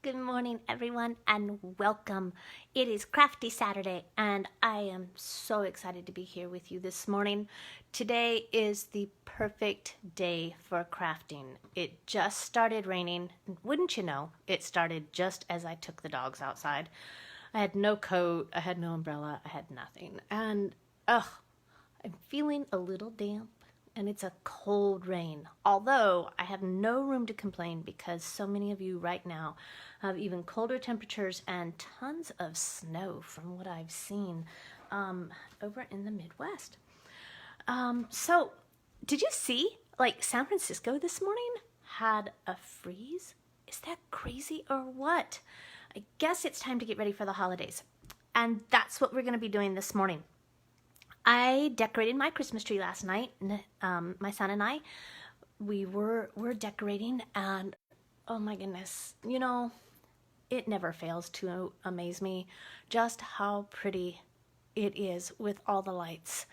Good morning, everyone, and welcome. It is Crafty Saturday, and I am so excited to be here with you this morning. Today is the perfect day for crafting. It just started raining, and wouldn't you know, it started just as I took the dogs outside. I had no coat, I had no umbrella, I had nothing, and I'm feeling a little damp. And it's a cold rain, although I have no room to complain because so many of you right now have even colder temperatures and tons of snow from what I've seen over in the Midwest. So did you see, like, San Francisco this morning had a freeze? Is that crazy or what? I guess it's time to get ready for the holidays. And that's what we're going to be doing this morning. I decorated my Christmas tree last night. My son and I, we were decorating, and oh my goodness, you know, it never fails to amaze me just how pretty it is with all the lights.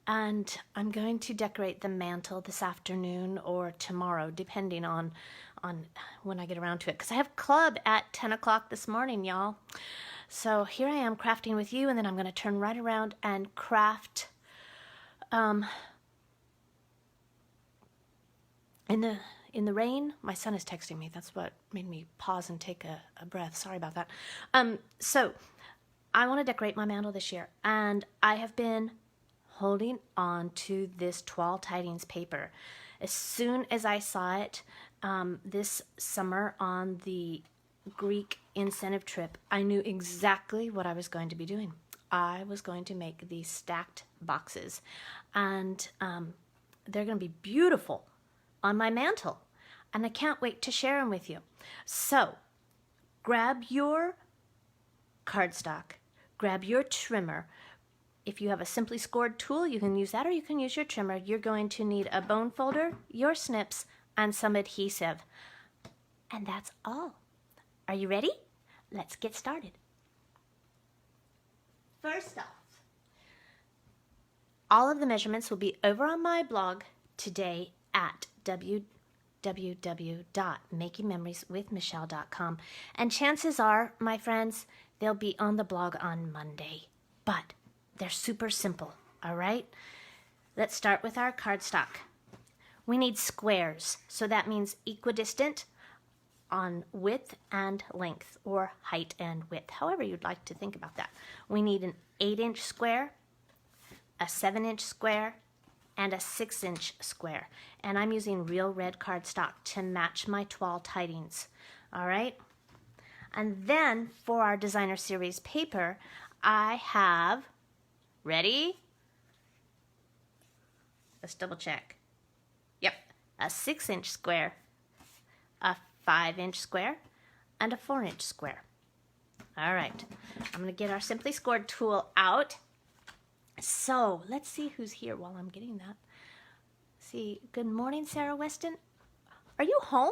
And I'm going to decorate the mantle this afternoon or tomorrow, depending on when I get around to it, because I have club at 10 o'clock this morning, y'all. So here I am crafting with you, and then I'm going to turn right around and craft in the rain. My son is texting me. That's what made me pause and take a breath. Sorry about that. So I want to decorate my mantle this year, and I have been holding on to this Toile Tidings paper. As soon as I saw it this summer on the Greek incentive trip, I knew exactly what I was going to be doing. I was going to make these stacked boxes, and they're going to be beautiful on my mantle, and I can't wait to share them with you. So grab your cardstock, grab your trimmer. If you have a simply scored tool, you can use that, or you can use your trimmer. You're going to need a bone folder, your snips, and some adhesive, and that's all. Are you ready? Let's get started. First off, all of the measurements will be over on my blog today at www.makingmemorieswithmichelle.com, and chances are, my friends, they'll be on the blog on Monday, but they're super simple, all right? Let's start with our cardstock. We need squares, so that means equidistant on width and length, or height and width, however you'd like to think about that. We need an 8-inch square, a 7-inch square, and a 6-inch square. And I'm using real red cardstock to match my Toile Tidings, all right? And then for our designer series paper, I have, ready? Let's double check. Yep, a 6-inch square, a 5-inch square, and a 4-inch square. All right, I'm gonna get our Simply Scored tool out. So let's see who's here while I'm getting that. See, good morning, Sarah Weston. Are you home?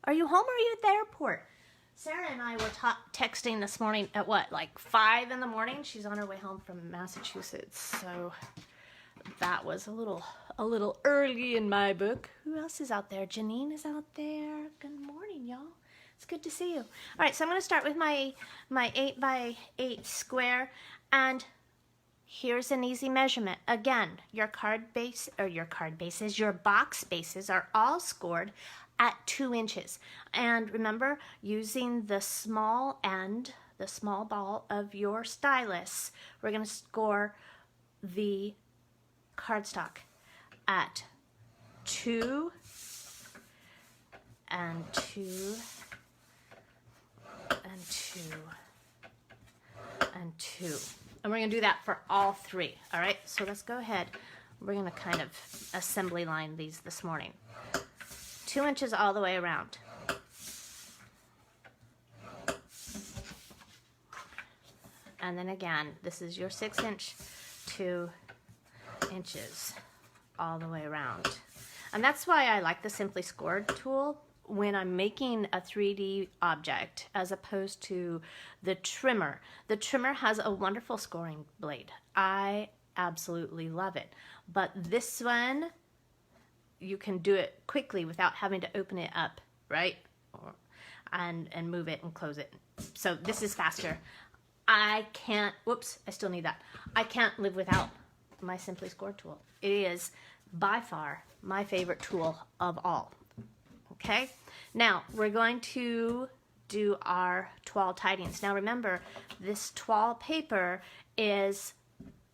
Are you home or are you at the airport? Sarah and I were texting this morning at what, like 5 in the morning? She's on her way home from Massachusetts, so that was a little early in my book. Who else is out there? Janine is out there. Good morning, y'all. It's good to see you. All right, so I'm going to start with my 8x8 square, and here's an easy measurement. Again, your box bases are all scored at 2 inches. And remember, using the small end, the small ball of your stylus, we're going to score the cardstock at 2 and 2 and 2 and 2. And we're going to do that for all 3. All right, so let's go ahead. We're going to kind of assembly line these this morning. 2 inches all the way around. And then again, this is your 6-inch, 2 inches all the way around. And that's why I like the Simply Scored tool when I'm making a 3D object as opposed to the trimmer. The trimmer has a wonderful scoring blade. I absolutely love it. But this one, you can do it quickly without having to open it up, right? and move it and close it. So this is faster. I can't, whoops, I still need that. I can't live without my Simply Scored tool. It is by far my favorite tool of all. Okay, now we're going to do our Toile Tidings. Now remember, this Toile paper is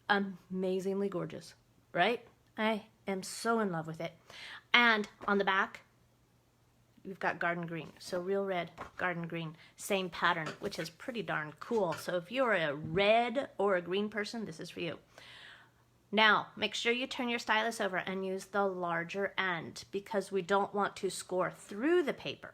amazingly gorgeous, right? I am so in love with it. And on the back, we've got garden green. So real red, garden green, same pattern, which is pretty darn cool. So if you're a red or a green person, this is for you. Now, make sure you turn your stylus over and use the larger end because we don't want to score through the paper.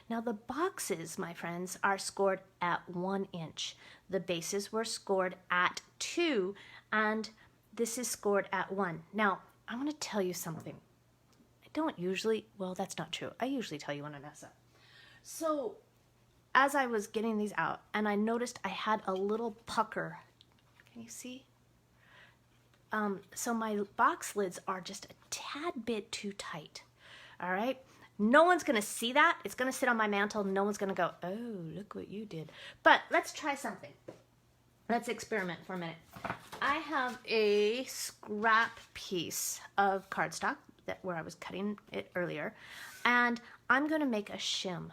Now the boxes, my friends, are scored at 1 inch. The bases were scored at 2, and this is scored at 1. Now, I want to tell you something. I don't usually, well, that's not true. I usually tell you when I mess up. So, as I was getting these out, and I noticed I had a little pucker. Can you see? So my box lids are just a tad bit too tight. All right? No one's going to see that. It's going to sit on my mantle. No one's going to go, oh, look what you did. But let's try something. Let's experiment for a minute. I have a scrap piece of cardstock where I was cutting it earlier. And I'm going to make a shim.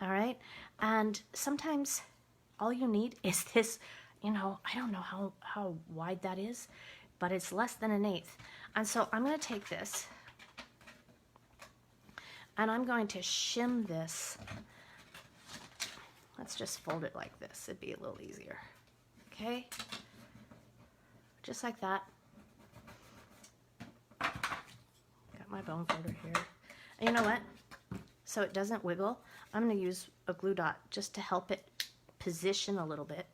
All right? And sometimes all you need is this, you know, I don't know how wide that is, but it's less than 1/8. And so I'm going to take this and I'm going to shim this. Let's just fold it like this. It'd be a little easier. Okay? Just like that. Got my bone folder here. And you know what? So it doesn't wiggle, I'm going to use a glue dot just to help it position a little bit.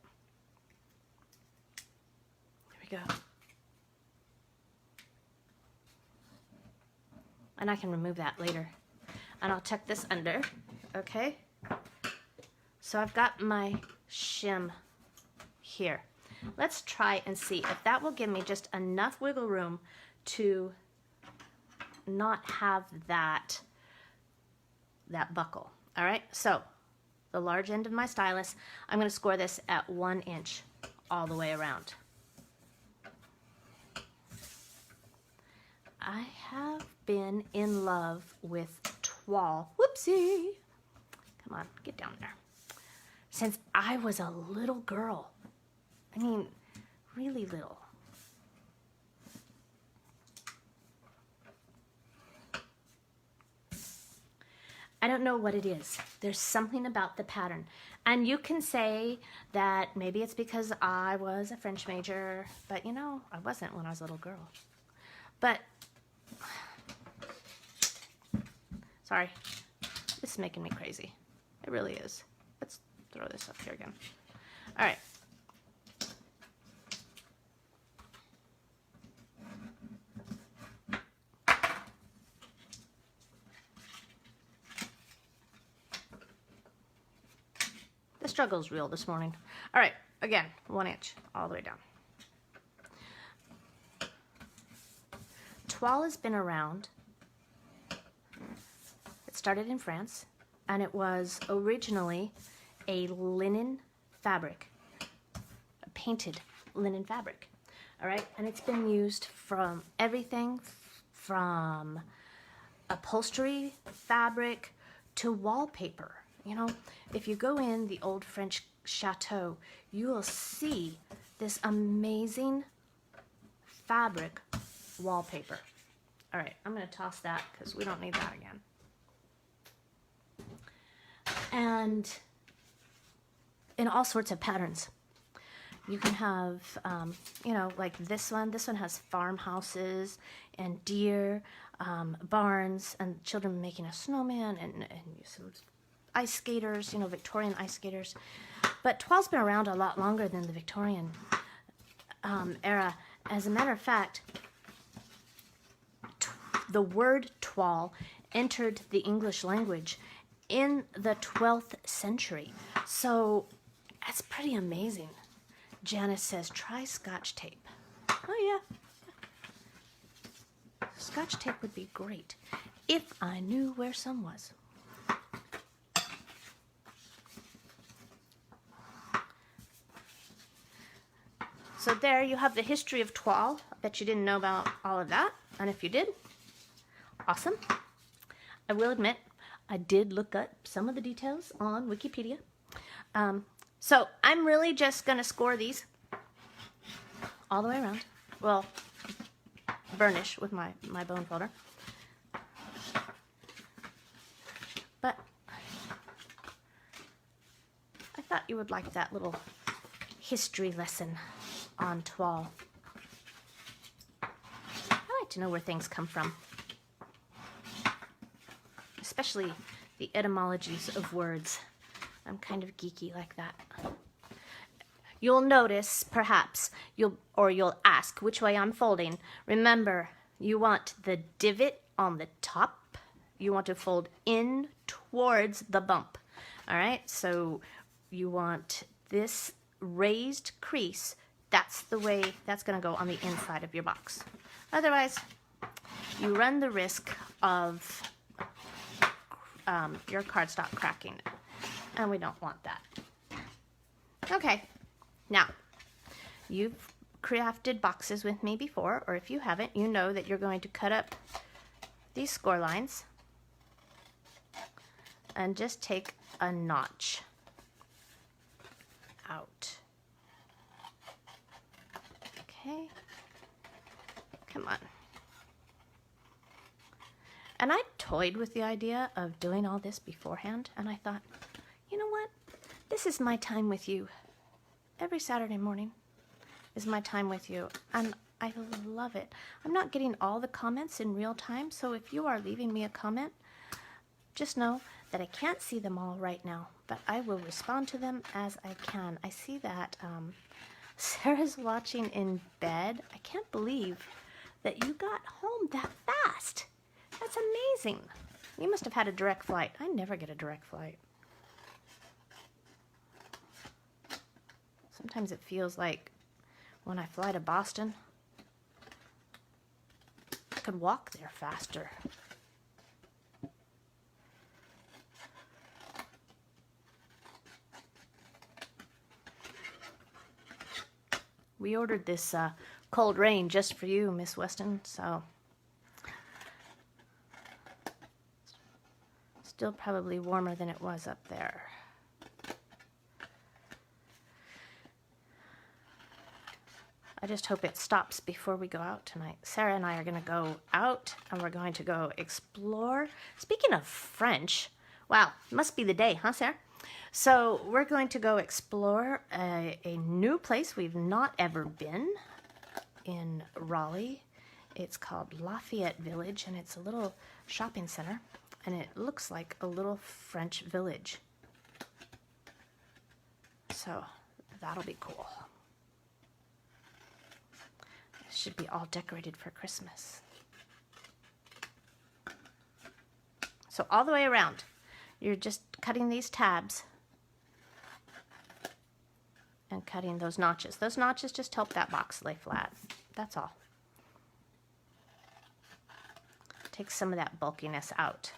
There we go. And I can remove that later. And I'll tuck this under, okay? So I've got my shim here. Let's try and see if that will give me just enough wiggle room to not have that buckle. All right, so the large end of my stylus, I'm going to score this at 1 inch all the way around. I have been in love with Toile. Whoopsie. Come on, get down there. Since I was a little girl. I mean, really little. I don't know what it is. There's something about the pattern. And you can say that maybe it's because I was a French major, but you know, I wasn't when I was a little girl. But, sorry, this is making me crazy. It really is. Let's throw this up here again. All right. The struggle's real this morning. All right, again, 1 inch all the way down. Toile has been around. It started in France, and it was originally a linen fabric, a painted linen fabric. All right, and it's been used from everything from upholstery fabric to wallpaper. You know, if you go in the old French chateau, you will see this amazing fabric wallpaper. All right, I'm going to toss that because we don't need that again. And in all sorts of patterns. You can have, you know, like this one. This one has farmhouses and deer, barns, and children making a snowman, and some ice skaters, you know, Victorian ice skaters. But Toile's been around a lot longer than the Victorian era. As a matter of fact, the word toile entered the English language in the 12th century. So that's pretty amazing. Janice says, try Scotch tape. Oh, yeah. Scotch tape would be great if I knew where some was. So there you have the history of Toile. I bet you didn't know about all of that. And if you did, awesome. I will admit, I did look up some of the details on Wikipedia. So I'm really just going to score these all the way around. Well, burnish with my bone folder. But I thought you would like that little history lesson on Toile. I like to know where things come from, especially the etymologies of words. I'm kind of geeky like that. You'll notice, perhaps, you'll ask which way I'm folding. Remember, you want the divot on the top. You want to fold in towards the bump. All right, so you want this raised crease. That's the way that's going to go on the inside of your box. Otherwise, you run the risk of your cardstock cracking, and we don't want that. Okay, now you've crafted boxes with me before, or if you haven't, you know that you're going to cut up these score lines and just take a notch out. Okay, come on. And I toyed with the idea of doing all this beforehand, and I thought, you know what? This is my time with you. Every Saturday morning is my time with you, and I love it. I'm not getting all the comments in real time, so if you are leaving me a comment, just know that I can't see them all right now, but I will respond to them as I can. I see that Sarah's watching in bed. I can't believe that you got home that fast. That's amazing. You must have had a direct flight. I never get a direct flight. Sometimes it feels like when I fly to Boston, I could walk there faster. We ordered this cold rain just for you, Miss Weston, so still probably warmer than it was up there. I just hope it stops before we go out tonight. Sarah and I are going to go out, and we're going to go explore. Speaking of French, wow, must be the day, huh, Sarah? So we're going to go explore a new place we've not ever been in Raleigh. It's called Lafayette Village, and it's a little shopping center, and it looks like a little French village. So that'll be cool. It should be all decorated for Christmas. So all the way around, you're just cutting these tabs and cutting those notches. Those notches just help that box lay flat. That's all. Take some of that bulkiness out.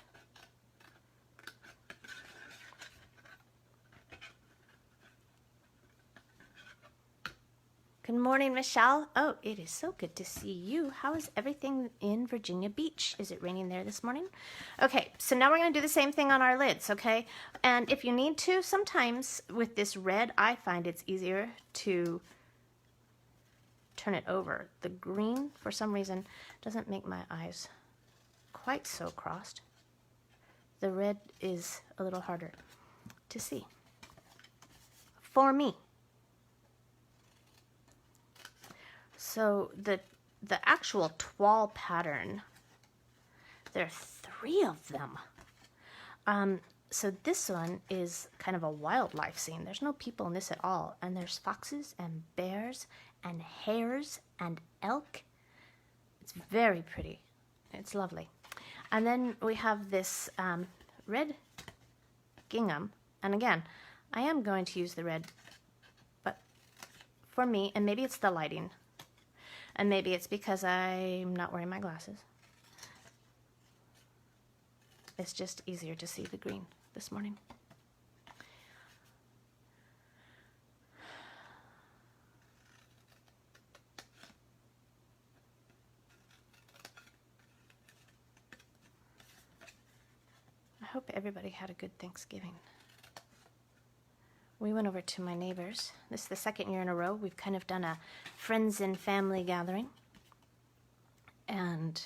Good morning, Michelle. Oh, it is so good to see you. How is everything in Virginia Beach? Is it raining there this morning? Okay, so now we're going to do the same thing on our lids, okay? And if you need to, sometimes with this red, I find it's easier to turn it over. The green, for some reason, doesn't make my eyes quite so crossed. The red is a little harder to see for me. So the actual toile pattern, there are 3 of them. So this one is kind of a wildlife scene. There's no people in this at all. And there's foxes and bears and hares and elk. It's very pretty. It's lovely. And then we have this red gingham. And again, I am going to use the red, but for me, and maybe it's the lighting, and maybe it's because I'm not wearing my glasses. It's just easier to see the green this morning. everybody had a good Thanksgiving. We went over to my neighbors. This is the second year in a row. We've kind of done a friends and family gathering. And,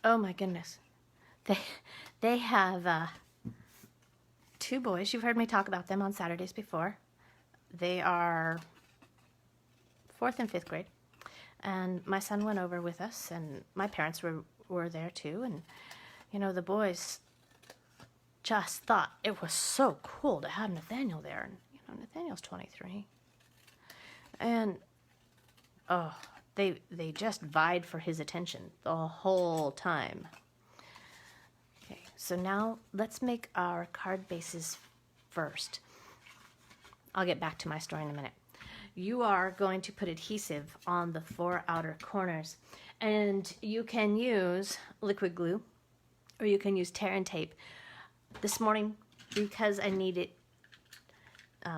oh my goodness. They have 2 boys. You've heard me talk about them on Saturdays before. They are 4th and 5th grade. And my son went over with us, and my parents were there too. And, you know, the boys just thought it was so cool to have Nathaniel there. And, you know, Nathaniel's 23. And, oh, they just vied for his attention the whole time. Okay, so now let's make our card bases first. I'll get back to my story in a minute. You are going to put adhesive on the 4 outer corners. And you can use liquid glue, or you can use tear and tape. This morning, because I need it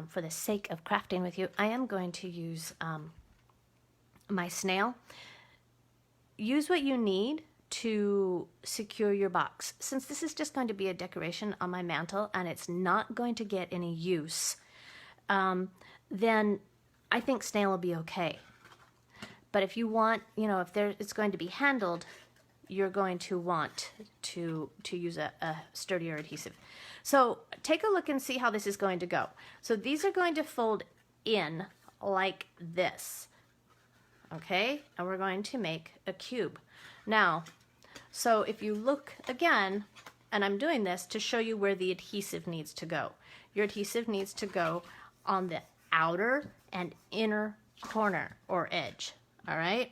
for the sake of crafting with you, I am going to use my snail. Use what you need to secure your box. Since this is just going to be a decoration on my mantle and it's not going to get any use, then I think snail will be okay. But if you want, you know, if it's going to be handled, you're going to want to use a sturdier adhesive. So take a look and see how this is going to go. So these are going to fold in like this, okay? And we're going to make a cube. Now, so if you look again, and I'm doing this to show you where the adhesive needs to go. Your adhesive needs to go on the outer and inner corner or edge, all right?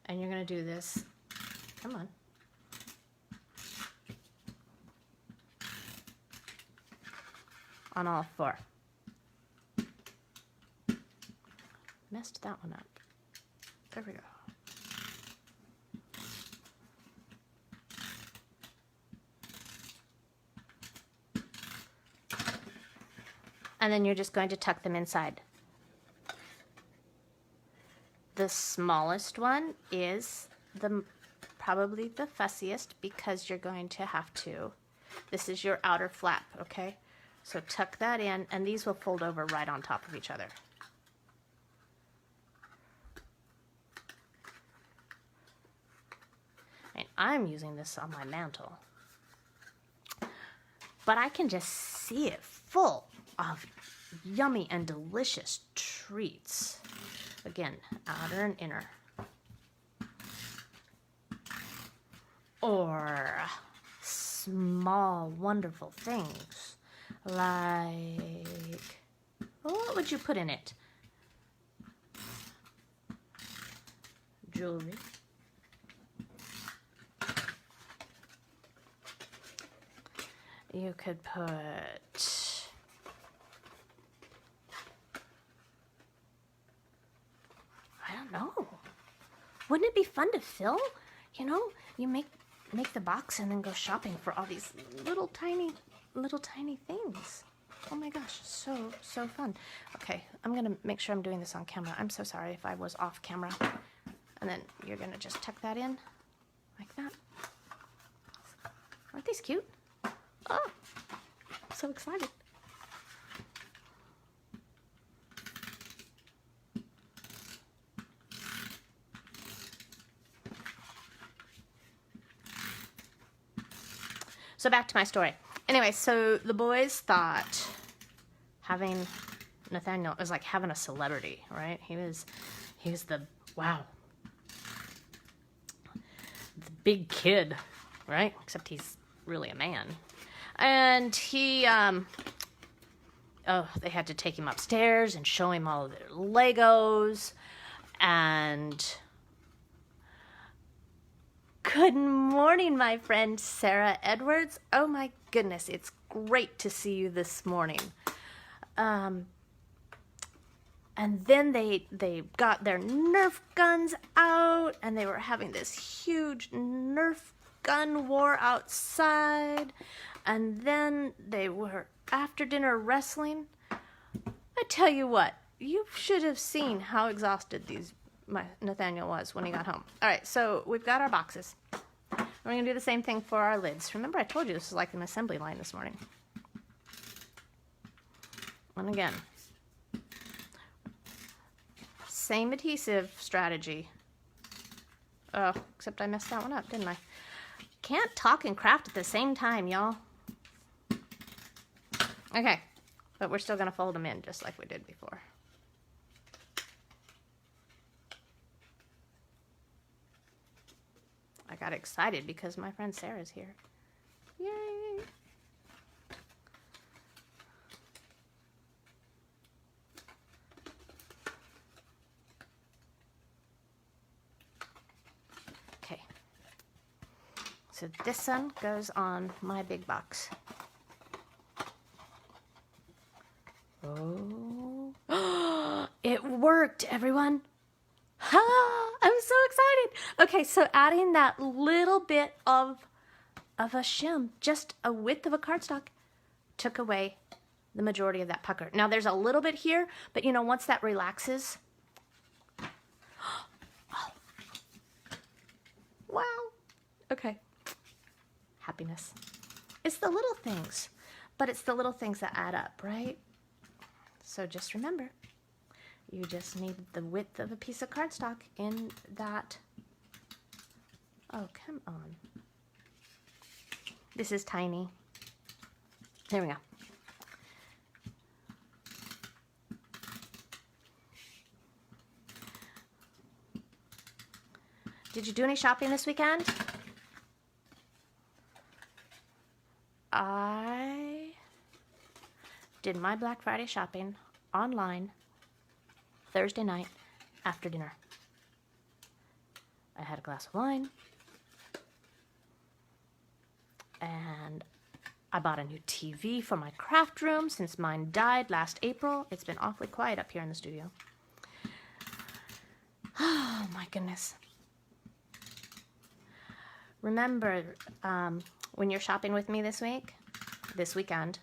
And you're going to do this, come on. On all 4. Messed that one up. There we go. And then you're just going to tuck them inside. The smallest one is probably the fussiest because you're going to have to, this is your outer flap, okay? So tuck that in, and these will fold over right on top of each other. And I'm using this on my mantle. But I can just see it full of yummy and delicious treats. Again, outer and inner. Or small, wonderful things like, what would you put in it? Jewelry. You could put, I don't know. Wouldn't it be fun to fill? You know, you make the box and then go shopping for all these little tiny things. Oh my gosh, so fun. Okay, I'm gonna make sure I'm doing this on camera. I'm so sorry if I was off camera. And then you're gonna just tuck that in like that. Aren't these cute? Oh, I'm so excited. So back to my story. Anyway, so the boys thought having Nathaniel was like having a celebrity, right? He was the, wow, the big kid, right? Except he's really a man. And he, they had to take him upstairs and show him all of their Legos. And good morning, my friend Sarah Edwards. Oh my goodness, it's great to see you this morning. And then they got their Nerf guns out, and they were having this huge Nerf gun war outside. And then they were after dinner wrestling. I tell you what, you should have seen how exhausted these Nathaniel was when he got home. All right, so we've got our boxes. We're going to do the same thing for our lids. Remember, I told you this is like an assembly line this morning. And again, same adhesive strategy. Oh, except I messed that one up, didn't I? Can't talk and craft at the same time, y'all. Okay, but we're still going to fold them in just like we did before. I got excited because my friend Sarah's here. Yay! Okay. So this one goes on my big box. Oh. It worked, everyone. I'm so excited. Okay, so adding that little bit of a shim, just a width of a cardstock, took away the majority of that pucker. Now there's a little bit here, but you know, once that relaxes, oh. Wow. Okay. Happiness. It's the little things, but it's the little things that add up, right? So just remember, you just need the width of a piece of cardstock in that. Oh, come on. This is tiny. There we go. Did you do any shopping this weekend? I did my Black Friday shopping online Thursday night after dinner. I had a glass of wine and I bought a new TV for my craft room since mine died last April. It's been awfully quiet up here in the studio. Oh my goodness. Remember, when you're shopping with me this weekend,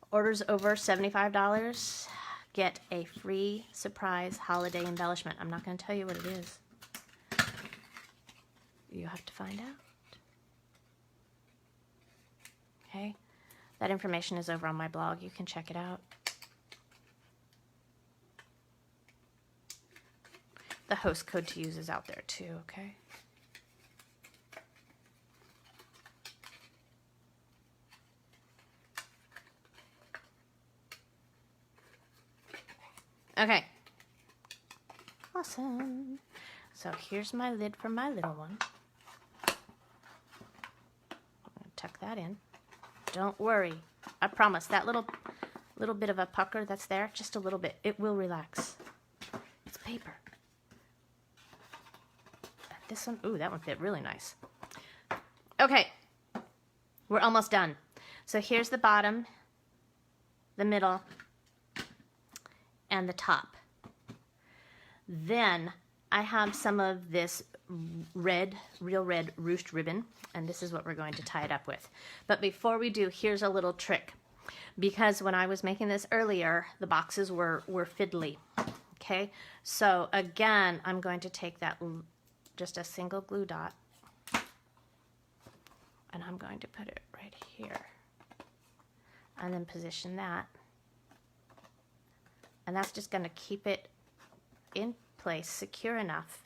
orders over $75 get a free surprise holiday embellishment. I'm not going to tell you what it is. You have to find out. Okay? That information is over on my blog. You can check it out. The host code to use is out there too, okay? Okay. Awesome. So here's my lid for my little one. I'm going to tuck that in. Don't worry. I promise that little bit of a pucker that's there, just a little bit, it will relax. It's paper. And this one, ooh, that one fit really nice. Okay. We're almost done. So here's the bottom, the middle, and the top. Then I have some of this red, real red ruched ribbon, and this is what we're going to tie it up with. But before we do, here's a little trick. Because when I was making this earlier, the boxes were fiddly. Okay, so again, I'm going to take that, just a single glue dot, and I'm going to put it right here. And then position that. And that's just going to keep it in place, secure enough,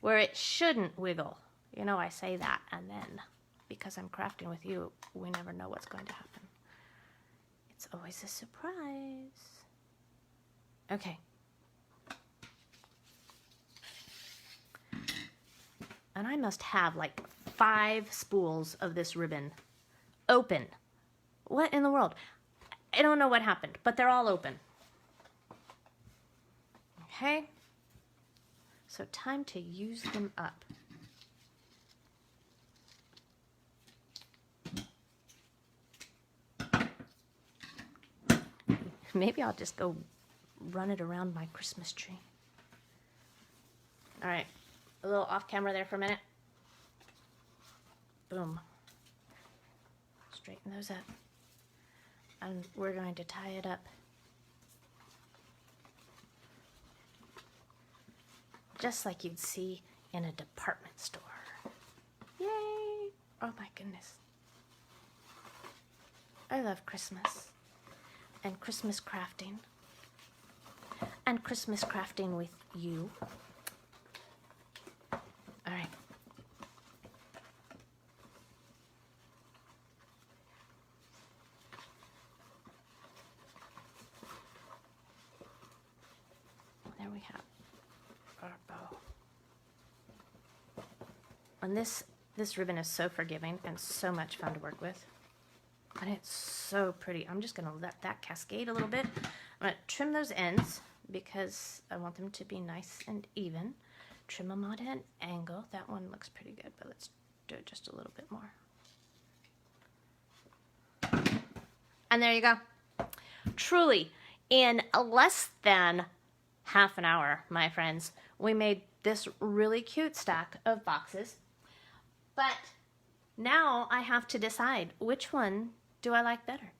where it shouldn't wiggle. You know, I say that, and then, because I'm crafting with you, we never know what's going to happen. It's always a surprise. Okay. And I must have like 5 spools of this ribbon open. What in the world? I don't know what happened, but they're all open. Okay, so time to use them up. Maybe I'll just go run it around my Christmas tree. All right, a little off camera there for a minute. Boom. Straighten those up. And we're going to tie it up. just like you'd see in a department store. Yay! Oh my goodness. I love Christmas and Christmas crafting and Christmas crafting with you. All right. There we have our bow. And this ribbon is so forgiving and so much fun to work with. And it's so pretty. I'm just going to let that cascade a little bit. I'm going to trim those ends because I want them to be nice and even. Trim them at an angle. That one looks pretty good, but let's do it just a little bit more. And there you go. Truly, in less than half an hour, my friends, we made this really cute stack of boxes. But now I have to decide which one do I like better.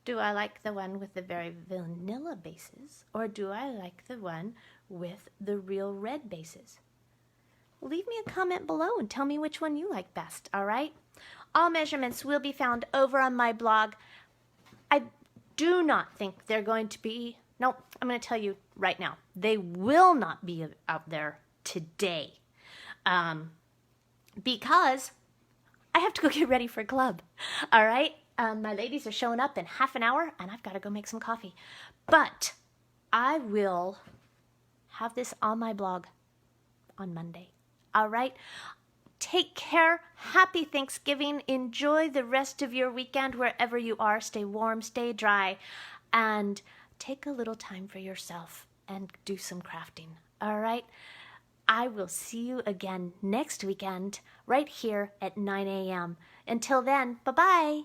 Do I like the one with the very vanilla bases, or do I like the one with the real red bases? Leave me a comment below and tell me which one you like best, all right? All measurements will be found over on my blog. I do not think they're going to be, no, I'm going to tell you right now, they will not be out there today. Because I have to go get ready for club, all right? My ladies are showing up in half an hour, and I've got to go make some coffee. But I will have this on my blog on Monday, all right? Take care. Happy Thanksgiving. Enjoy the rest of your weekend wherever you are. Stay warm, stay dry, and take a little time for yourself and do some crafting, all right? I will see you again next weekend right here at 9 a.m. Until then, bye-bye.